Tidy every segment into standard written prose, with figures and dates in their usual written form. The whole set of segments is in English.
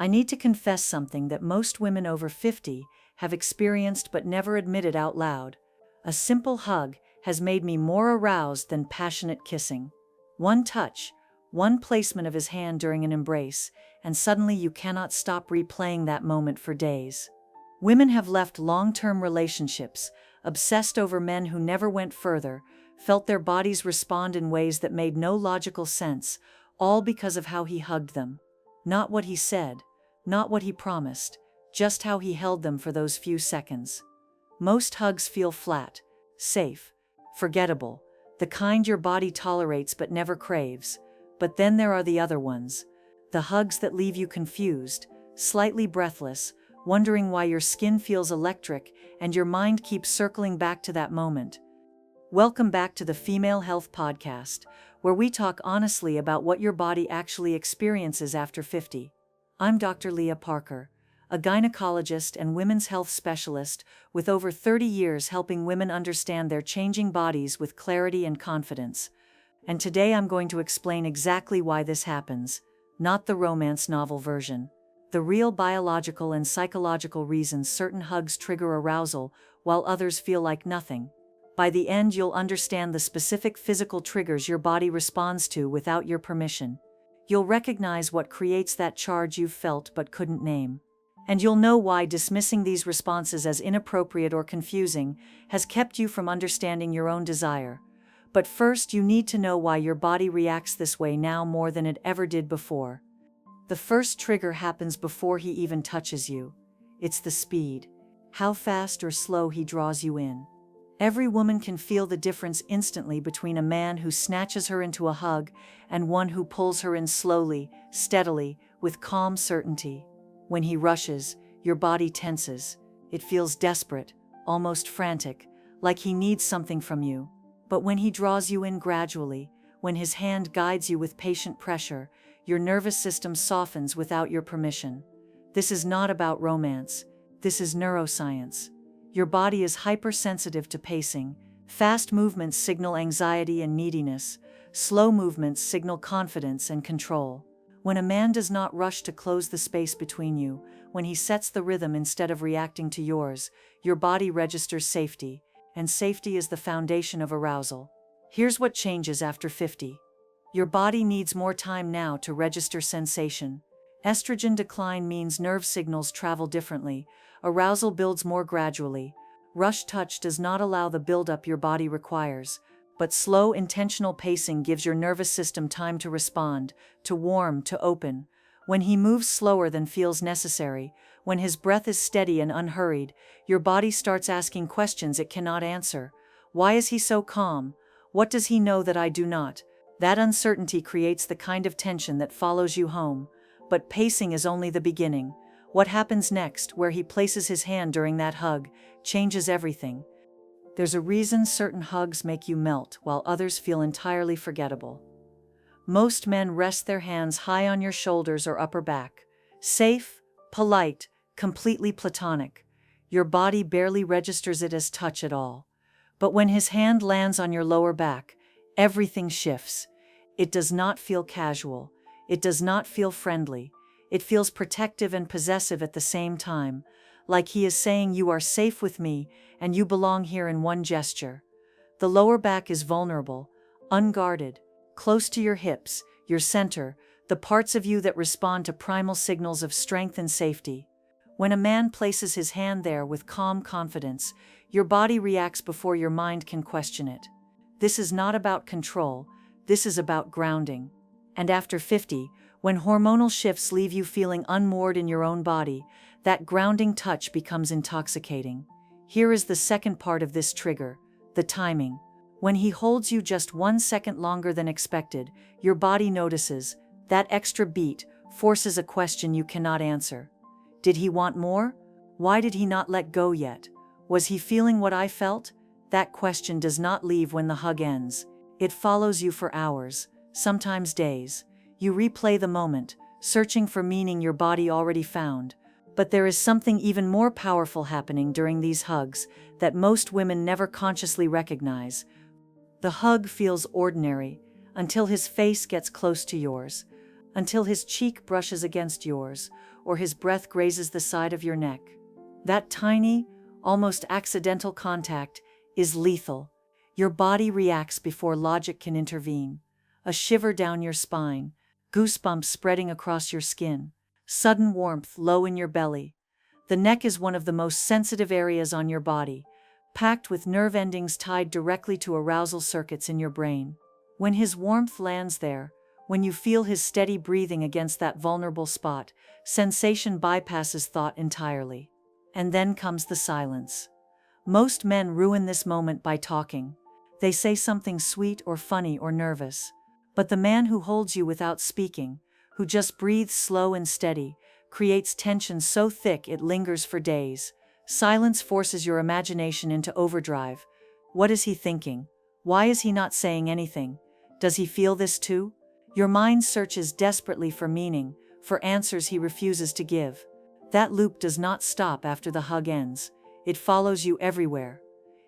I need to confess something that most women over 50 have experienced but never admitted out loud. A simple hug has made me more aroused than passionate kissing. One touch, one placement of his hand during an embrace, and suddenly you cannot stop replaying that moment for days. Women have left long-term relationships, obsessed over men who never went further, felt their bodies respond in ways that made no logical sense, all because of how he hugged them. Not what he said, not what he promised, just how he held them for those few seconds. Most hugs feel flat, safe, forgettable, the kind your body tolerates but never craves. But then there are the other ones, the hugs that leave you confused, slightly breathless, wondering why your skin feels electric and your mind keeps circling back to that moment. Welcome back to the Female Health Podcast, where we talk honestly about what your body actually experiences after 50. I'm Dr. Leah Parker, a gynecologist and women's health specialist with over 30 years helping women understand their changing bodies with clarity and confidence. And today I'm going to explain exactly why this happens, not the romance novel version. The real biological and psychological reasons certain hugs trigger arousal while others feel like nothing. By the end, you'll understand the specific physical triggers your body responds to without your permission. You'll recognize what creates that charge you've felt but couldn't name. And you'll know why dismissing these responses as inappropriate or confusing has kept you from understanding your own desire. But first, you need to know why your body reacts this way now more than it ever did before. The first trigger happens before he even touches you. It's the speed. How fast or slow he draws you in. Every woman can feel the difference instantly between a man who snatches her into a hug and one who pulls her in slowly, steadily, with calm certainty. When he rushes, your body tenses. It feels desperate, almost frantic, like he needs something from you. But when he draws you in gradually, when his hand guides you with patient pressure, your nervous system softens without your permission. This is not about romance. This is neuroscience. Your body is hypersensitive to pacing. Fast movements signal anxiety and neediness. Slow movements signal confidence and control. When a man does not rush to close the space between you, when he sets the rhythm instead of reacting to yours, your body registers safety, and safety is the foundation of arousal. Here's what changes after 50. Your body needs more time now to register sensation. Estrogen decline means nerve signals travel differently. Arousal builds more gradually. Rush touch does not allow the buildup your body requires, but slow, intentional pacing gives your nervous system time to respond, to warm, to open. When he moves slower than feels necessary, when his breath is steady and unhurried, your body starts asking questions it cannot answer. Why is he so calm? What does he know that I do not? That uncertainty creates the kind of tension that follows you home. But pacing is only the beginning. What happens next, where he places his hand during that hug, changes everything. There's a reason certain hugs make you melt while others feel entirely forgettable. Most men rest their hands high on your shoulders or upper back. Safe, polite, completely platonic. Your body barely registers it as touch at all. But when his hand lands on your lower back, everything shifts. It does not feel casual. It does not feel friendly. It feels protective and possessive at the same time, like he is saying you are safe with me and you belong here in one gesture. The lower back is vulnerable, unguarded, close to your hips, your center, the parts of you that respond to primal signals of strength and safety. When a man places his hand there with calm confidence, your body reacts before your mind can question it. This is not about control, this is about grounding. And after 50, when hormonal shifts leave you feeling unmoored in your own body, that grounding touch becomes intoxicating. Here is the second part of this trigger, the timing. When he holds you just 1 second longer than expected, your body notices. That extra beat forces a question you cannot answer. Did he want more? Why did he not let go yet? Was he feeling what I felt? That question does not leave when the hug ends. It follows you for hours, sometimes days. You replay the moment, searching for meaning your body already found. But there is something even more powerful happening during these hugs that most women never consciously recognize. The hug feels ordinary until his face gets close to yours. until his cheek brushes against yours, or his breath grazes the side of your neck. That tiny, almost accidental contact is lethal. Your body reacts before logic can intervene. A shiver down your spine, goosebumps spreading across your skin, sudden warmth low in your belly. The neck is one of the most sensitive areas on your body, packed with nerve endings tied directly to arousal circuits in your brain. When his warmth lands there, when you feel his steady breathing against that vulnerable spot, sensation bypasses thought entirely. And then comes the silence. Most men ruin this moment by talking. They say something sweet or funny or nervous. But the man who holds you without speaking, who just breathes slow and steady, creates tension so thick it lingers for days. Silence forces your imagination into overdrive. What is he thinking? Why is he not saying anything? Does he feel this too? Your mind searches desperately for meaning, for answers he refuses to give. That loop does not stop after the hug ends. It follows you everywhere.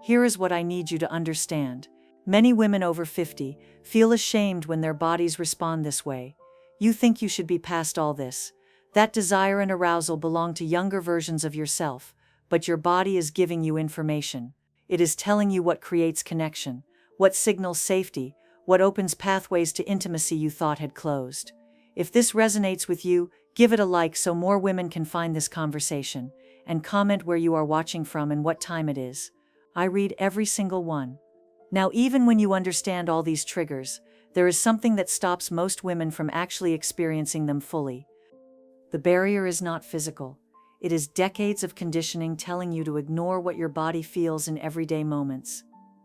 Here is what I need you to understand. Many women over 50 feel ashamed when their bodies respond this way. You think you should be past all this. That desire and arousal belong to younger versions of yourself, but your body is giving you information. It is telling you what creates connection, what signals safety, what opens pathways to intimacy you thought had closed. If this resonates with you, give it a like so more women can find this conversation, and comment where you are watching from and what time it is. I read every single one. Now, even when you understand all these triggers, there is something that stops most women from actually experiencing them fully. The barrier is not physical. It is decades of conditioning telling you to ignore what your body feels in everyday moments.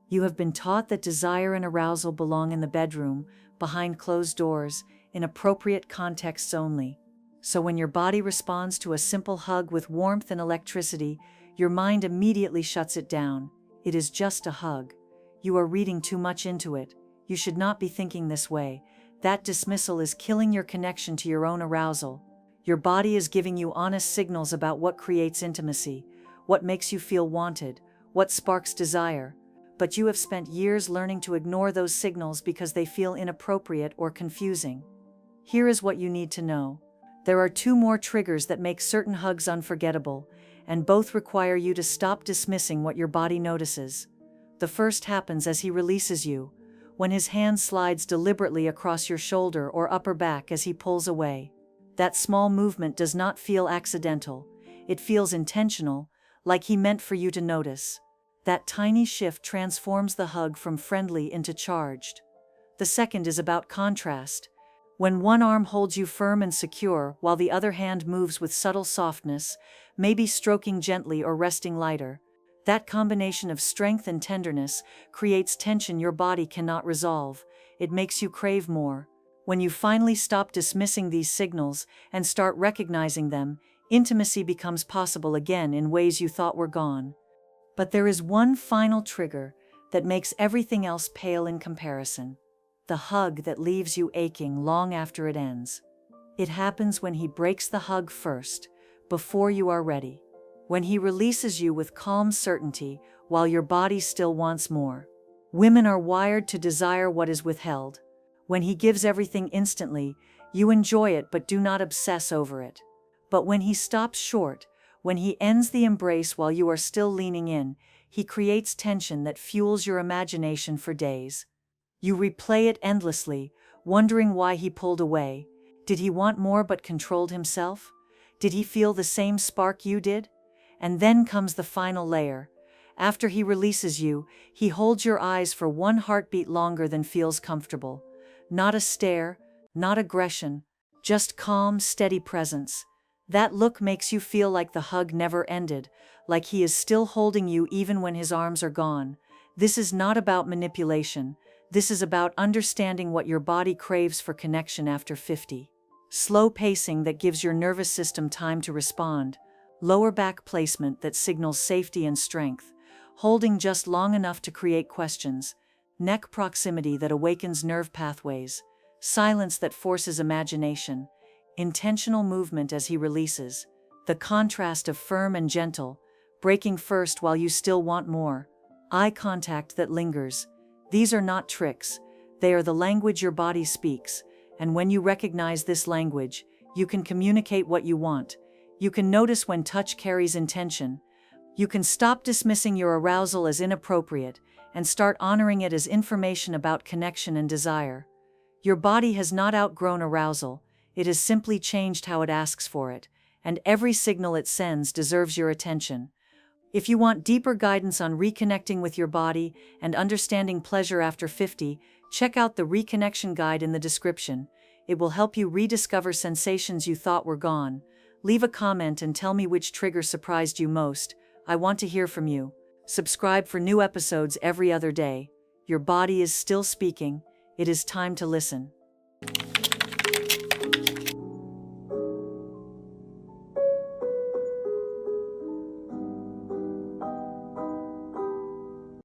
You have been taught that desire and arousal belong in the bedroom, behind closed doors, in appropriate contexts only. So when your body responds to a simple hug with warmth and electricity, your mind immediately shuts it down. It is just a hug. You are reading too much into it. You should not be thinking this way. That dismissal is killing your connection to your own arousal. Your body is giving you honest signals about what creates intimacy, what makes you feel wanted, what sparks desire. But you have spent years learning to ignore those signals because they feel inappropriate or confusing. Here is what you need to know. There are 2 more triggers that make certain hugs unforgettable, and both require you to stop dismissing what your body notices. The first happens as he releases you, when his hand slides deliberately across your shoulder or upper back as he pulls away. That small movement does not feel accidental. It feels intentional, like he meant for you to notice. That tiny shift transforms the hug from friendly into charged. The second is about contrast. When one arm holds you firm and secure while the other hand moves with subtle softness, maybe stroking gently or resting lighter, that combination of strength and tenderness creates tension your body cannot resolve. It makes you crave more. When you finally stop dismissing these signals and start recognizing them, intimacy becomes possible again in ways you thought were gone. But there is one final trigger that makes everything else pale in comparison. The hug that leaves you aching long after it ends. It happens when he breaks the hug first, before you are ready. When he releases you with calm certainty while your body still wants more. Women are wired to desire what is withheld. When he gives everything instantly, you enjoy it but do not obsess over it. But when he stops short, when he ends the embrace while you are still leaning in, he creates tension that fuels your imagination for days. You replay it endlessly, wondering why he pulled away. Did he want more but controlled himself? Did he feel the same spark you did? And then comes the final layer. After he releases you, he holds your eyes for one heartbeat longer than feels comfortable. Not a stare, not aggression, just calm, steady presence. That look makes you feel like the hug never ended, like he is still holding you even when his arms are gone. This is not about manipulation. This is about understanding what your body craves for connection after 50. Slow pacing that gives your nervous system time to respond. Lower back placement that signals safety and strength. Holding just long enough to create questions. Neck proximity that awakens nerve pathways. Silence that forces imagination. Intentional movement as he releases. The contrast of firm and gentle, breaking first while you still want more. Eye contact that lingers. These are not tricks. They are the language your body speaks, and when you recognize this language, you can communicate what you want. You can notice when touch carries intention. You can stop dismissing your arousal as inappropriate and start honoring it as information about connection and desire. Your body has not outgrown arousal, it has simply changed how it asks for it, and every signal it sends deserves your attention. If you want deeper guidance on reconnecting with your body and understanding pleasure after 50, check out the Reconnection Guide in the description. It will help you rediscover sensations you thought were gone. Leave a comment and tell me which trigger surprised you most. I want to hear from you. Subscribe for new episodes every other day. Your body is still speaking. It is time to listen.